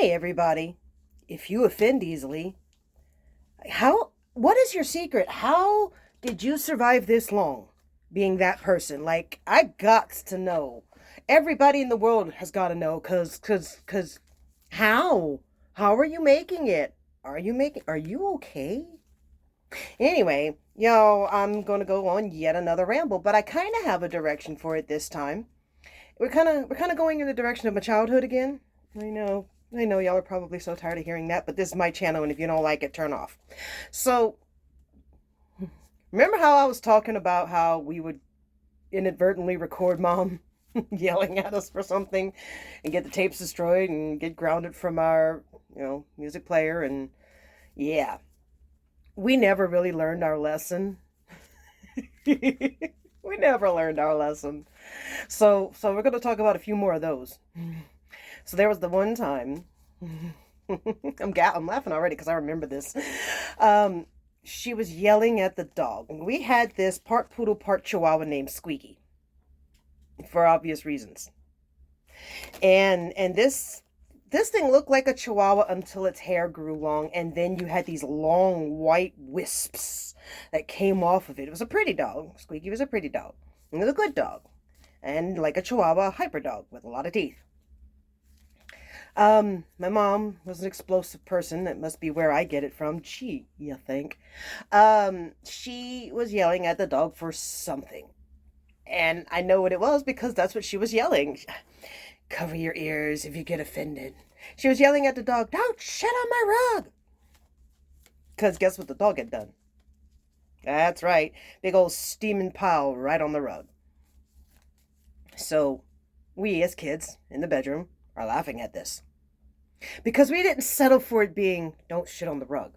Hey everybody. If you offend easily, what is your secret? How did you survive this long being that person? Like, I got to know. Everybody in the world has got to know cuz how? How are you making it? Are you okay? Anyway, I'm going to go on yet another ramble, but I kind of have a direction for it this time. We're kind of going in the direction of my childhood again. I know. I know y'all are probably so tired of hearing that, but this is my channel, and if you don't like it, turn off. So, remember how I was talking about how we would inadvertently record mom yelling at us for something and get the tapes destroyed and get grounded from our, music player? And yeah, we never really learned our lesson. We never learned our lesson. So we're going to talk about a few more of those. So there was the one time, I'm laughing already because I remember this. She was yelling at the dog. We had this part poodle, part chihuahua named Squeaky, for obvious reasons. And this thing looked like a chihuahua until its hair grew long, and then you had these long white wisps that came off of it. It was a pretty dog. Squeaky was a pretty dog. It was a good dog. And like a chihuahua, a hyper dog with a lot of teeth. My mom was an explosive person. That must be where I get it from. Gee, you think. She was yelling at the dog for something. And I know what it was because that's what she was yelling. Cover your ears if you get offended. She was yelling at the dog, "Don't shit on my rug!" Because guess what the dog had done? That's right. Big old steaming pile right on the rug. So, we as kids in the bedroom are laughing at this. Because we didn't settle for it being, "Don't shit on the rug."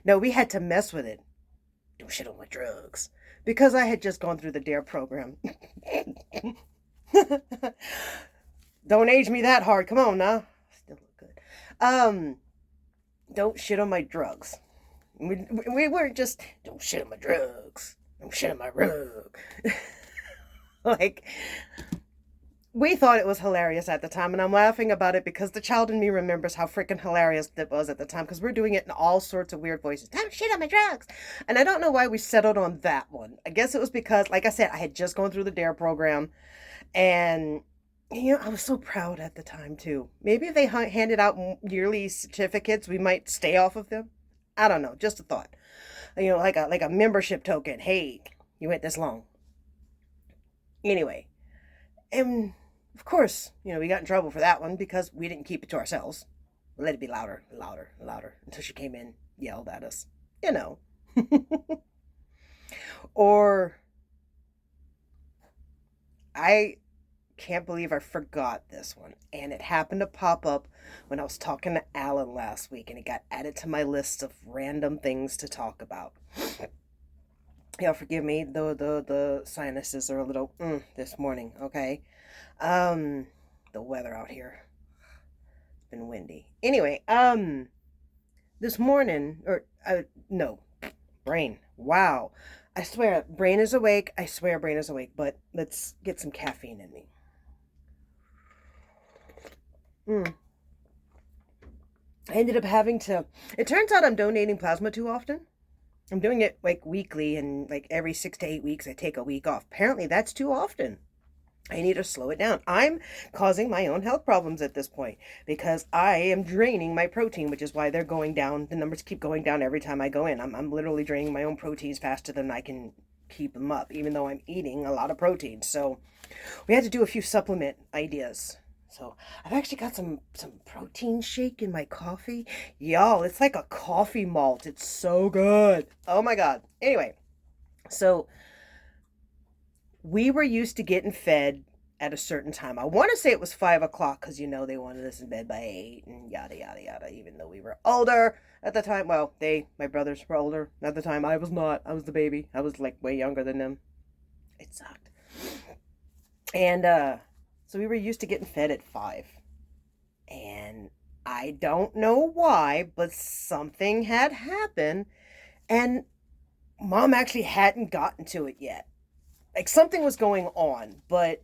No, we had to mess with it. "Don't shit on my drugs." Because I had just gone through the DARE program. Don't age me that hard. Come on now. Still look good. Don't shit on my drugs. We weren't just, "Don't shit on my drugs. Don't shit on my rug." Like, we thought it was hilarious at the time, and I'm laughing about it because the child in me remembers how freaking hilarious it was at the time, because we're doing it in all sorts of weird voices. "Don't shit on my drugs." And I don't know why we settled on that one. I guess it was because, like I said, I had just gone through the DARE program, and I was so proud at the time too. Maybe if they handed out yearly certificates, we might stay off of them. I don't know, just a thought. Like a membership token. Hey, you went this long. Anyway, and of course, we got in trouble for that one because we didn't keep it to ourselves. We let it be louder, louder, louder until she came in, yelled at us. You know. Or I can't believe I forgot this one. And it happened to pop up when I was talking to Alan last week, and it got added to my list of random things to talk about. Y'all forgive me, the sinuses are a little this morning, okay? The weather out here. It's been windy. Anyway, this morning, or no, brain. Wow. I swear, brain is awake. I swear brain is awake, but let's get some caffeine in me. I ended up having to, it turns out I'm donating plasma too often. I'm doing it like weekly, and like every 6 to 8 weeks I take a week off. Apparently that's too often. I need to slow it down. I'm causing my own health problems at this point because I am draining my protein, which is why they're going down. The numbers keep going down every time I go in. I'm literally draining my own proteins faster than I can keep them up, even though I'm eating a lot of protein. So we had to do a few supplement ideas. So I've actually got some protein shake in my coffee. Y'all, it's like a coffee malt. It's so good. Oh my God. Anyway, so we were used to getting fed at a certain time. I want to say it was 5 o'clock because, they wanted us in bed by 8 and yada, yada, yada, even though we were older at the time. Well, my brothers were older at the time. I was not. I was the baby. I was like way younger than them. It sucked. And, so we were used to getting fed at 5. And I don't know why, but something had happened. And Mom actually hadn't gotten to it yet. Like, something was going on, but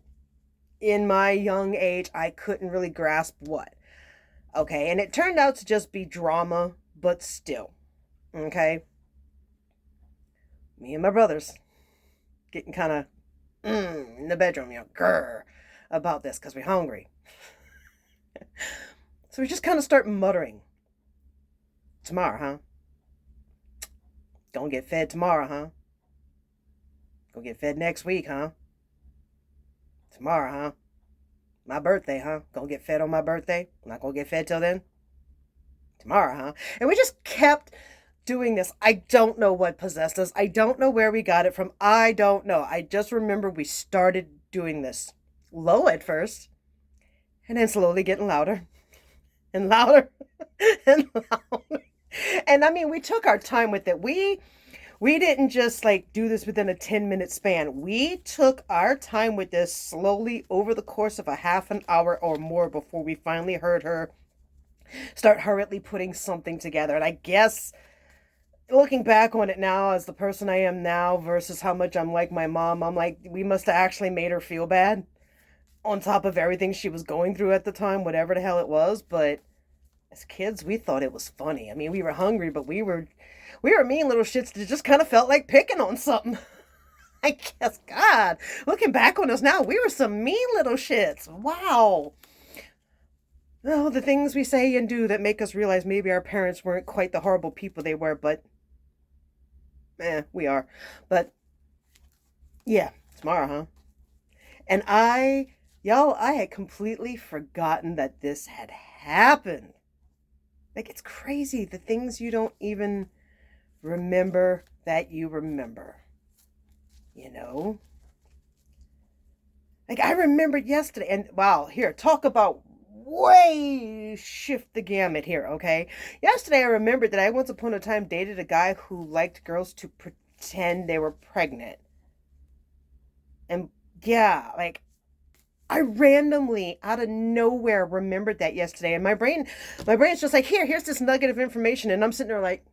in my young age, I couldn't really grasp what. Okay, and it turned out to just be drama, but still. Okay, me and my brothers getting kind of in the bedroom, grr, about this because we're hungry. So we just kind of start muttering. Tomorrow, huh? Gonna get fed tomorrow, huh? Gonna get fed next week, huh? Tomorrow, huh? My birthday, huh? Gonna get fed on my birthday? Not gonna get fed till then? Tomorrow, huh? And we just kept doing this. I don't know what possessed us. I don't know where we got it from. I don't know. I just remember we started doing this low at first and then slowly getting louder and louder and louder. And I mean, we took our time with it. We didn't just like do this within a 10-minute span. We took our time with this slowly over the course of a half an hour or more before we finally heard her start hurriedly putting something together. And I guess looking back on it now as the person I am now versus how much I'm like my mom, I'm like, we must have actually made her feel bad on top of everything she was going through at the time, whatever the hell it was. But as kids, we thought it was funny. I mean, we were hungry, but we were mean little shits that just kind of felt like picking on something. I guess, God, looking back on us now, we were some mean little shits. Wow. Oh, the things we say and do that make us realize maybe our parents weren't quite the horrible people they were, but we are. But yeah, tomorrow, huh? And I had completely forgotten that this had happened. Like, it's crazy the things you don't even remember that you remember. You know? Like, I remembered yesterday, and wow, here, talk about way shift the gamut here, okay? Yesterday, I remembered that I once upon a time dated a guy who liked girls to pretend they were pregnant. And yeah, like, I randomly, out of nowhere, remembered that yesterday, and my brain's just like, here's this nugget of information, and I'm sitting there like,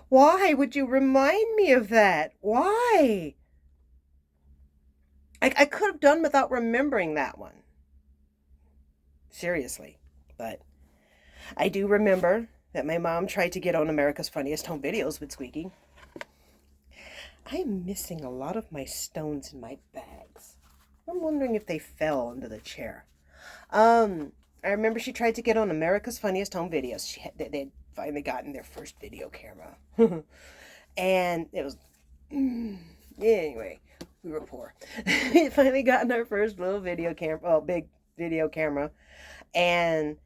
why would you remind me of that? Why? I could have done without remembering that one. Seriously. But I do remember that my mom tried to get on America's Funniest Home Videos with Squeaky. I am missing a lot of my stones in my bags. I'm wondering if they fell under the chair. I remember she tried to get on America's Funniest Home Videos. They'd finally gotten their first video camera. And it was... Anyway, we were poor. We finally gotten our first little video camera, well, big video camera. And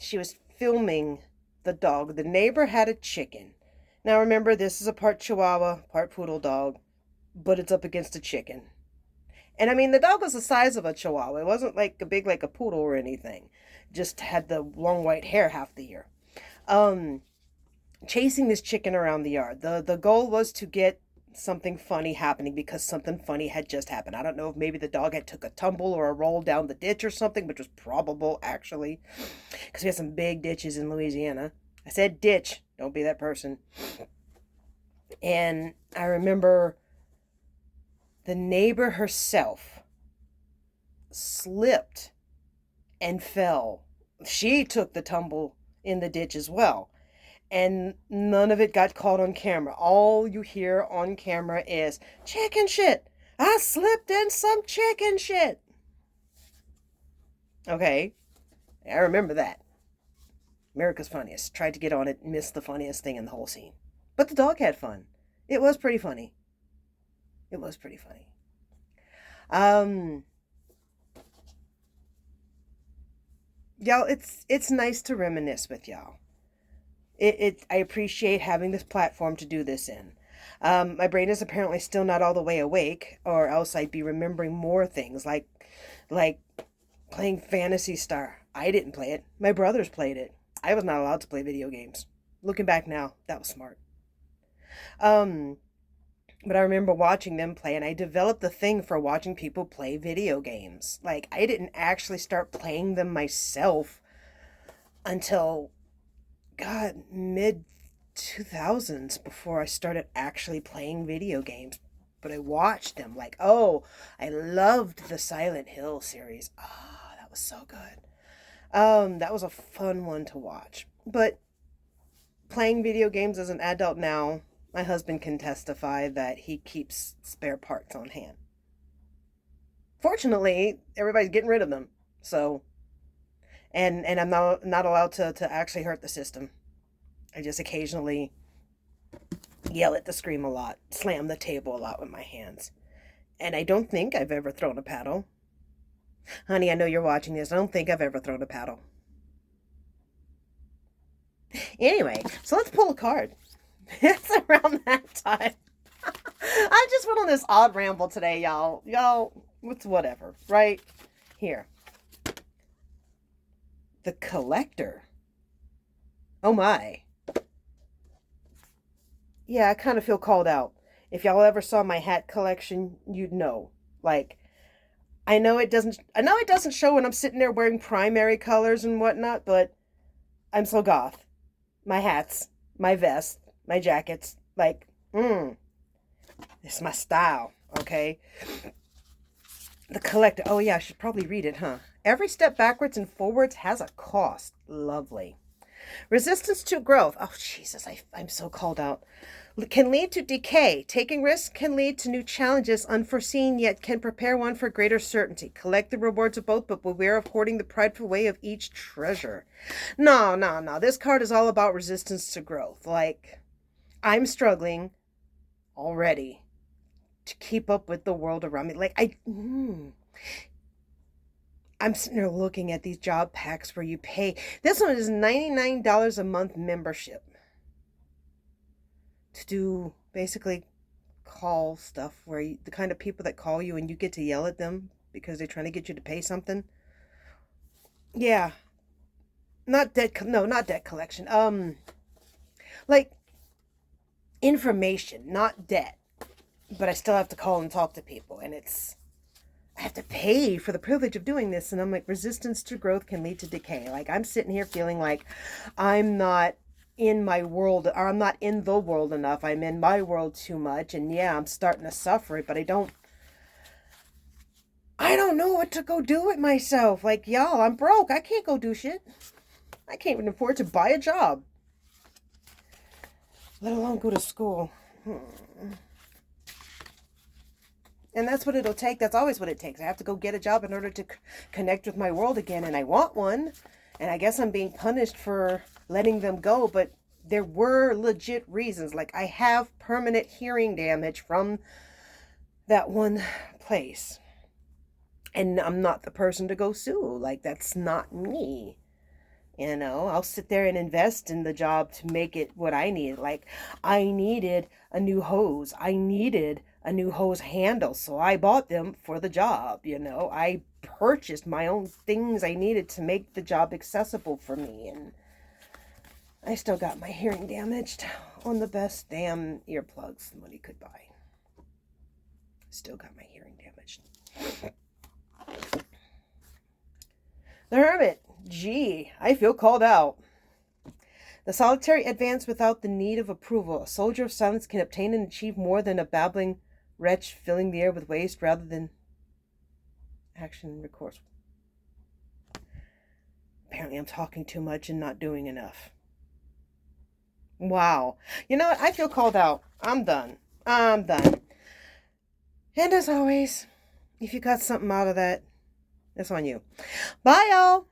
she was filming the dog. The neighbor had a chicken. Now remember, this is a part Chihuahua, part poodle dog, but it's up against a chicken. And I mean, the dog was the size of a Chihuahua. It wasn't like a big like a poodle or anything. Just had the long white hair half the year. Chasing this chicken around the yard. The goal was to get something funny happening because something funny had just happened. I don't know if maybe the dog had took a tumble or a roll down the ditch or something, which was probable actually, because we had some big ditches in Louisiana. I said ditch. Don't be that person. And I remember the neighbor herself slipped and fell. She took the tumble in the ditch as well. And none of it got caught on camera. All you hear on camera is, chicken shit. I slipped in some chicken shit. Okay. I remember that. America's Funniest. Tried to get on it, missed the funniest thing in the whole scene. But the dog had fun. It was pretty funny. It was pretty funny. Y'all, it's nice to reminisce with y'all. I appreciate having this platform to do this in. My brain is apparently still not all the way awake, or else I'd be remembering more things like playing Phantasy Star. I didn't play it. My brothers played it. I was not allowed to play video games. Looking back now, that was smart. But I remember watching them play, and I developed the thing for watching people play video games. Like, I didn't actually start playing them myself until, God, mid 2000s before I started actually playing video games. But I watched them I loved the Silent Hill series. Oh, that was so good. That was a fun one to watch. But playing video games as an adult now, my husband can testify that he keeps spare parts on hand. Fortunately, everybody's getting rid of them. So, and I'm not allowed to actually hurt the system. I just occasionally yell at the screen a lot, slam the table a lot with my hands. And I don't think I've ever thrown a paddle. Honey, I know you're watching this. I don't think I've ever thrown a paddle. Anyway, so let's pull a card. It's around that time. I just went on this odd ramble today, y'all. It's whatever, right? Here. The Collector. Oh my. Yeah, I kind of feel called out. If y'all ever saw my hat collection, you'd know. Like, I know it doesn't show when I'm sitting there wearing primary colors and whatnot, but I'm so goth. My hats, my vests, my jackets, like, it's my style, okay? The Collector. Oh yeah, I should probably read it, huh? Every step backwards and forwards has a cost. Lovely. Resistance to growth. Oh, Jesus, I'm so called out. Can lead to decay. Taking risks can lead to new challenges unforeseen, yet can prepare one for greater certainty. Collect the rewards of both, but beware of hoarding the prideful way of each treasure. No. This card is all about resistance to growth. Like, I'm struggling already to keep up with the world around me. Like, I'm sitting there looking at these job packs where you pay. This one is $99 a month membership to do basically call stuff where the kind of people that call you and you get to yell at them because they're trying to get you to pay something. Yeah. Not debt collection. Like information, not debt. But I still have to call and talk to people, and I have to pay for the privilege of doing this. And I'm like, resistance to growth can lead to decay. Like, I'm sitting here feeling like I'm not in my world, or I'm not in the world enough. I'm in my world too much. And yeah, I'm starting to suffer it, but I don't know what to go do with myself. Like, y'all, I'm broke. I can't go do shit. I can't even afford to buy a job, let alone go to school. And that's what it'll take. That's always what it takes. I have to go get a job in order to connect with my world again. And I want one. And I guess I'm being punished for letting them go. But there were legit reasons. Like, I have permanent hearing damage from that one place. And I'm not the person to go sue. Like, that's not me. You know, I'll sit there and invest in the job to make it what I need. Like, I needed a new hose. I needed a new hose handle, so I bought them for the job. You know, I purchased my own things I needed to make the job accessible for me, and I still got my hearing damaged on the best damn earplugs money could buy. Still got my hearing damaged. The Hermit. Gee, I feel called out. The solitary advance without the need of approval. A soldier of silence can obtain and achieve more than a babbling wretch filling the air with waste rather than action and recourse. Apparently I'm talking too much and not doing enough. Wow. You know what? I feel called out. I'm done. And as always, if you got something out of that, that's on you. Bye, y'all.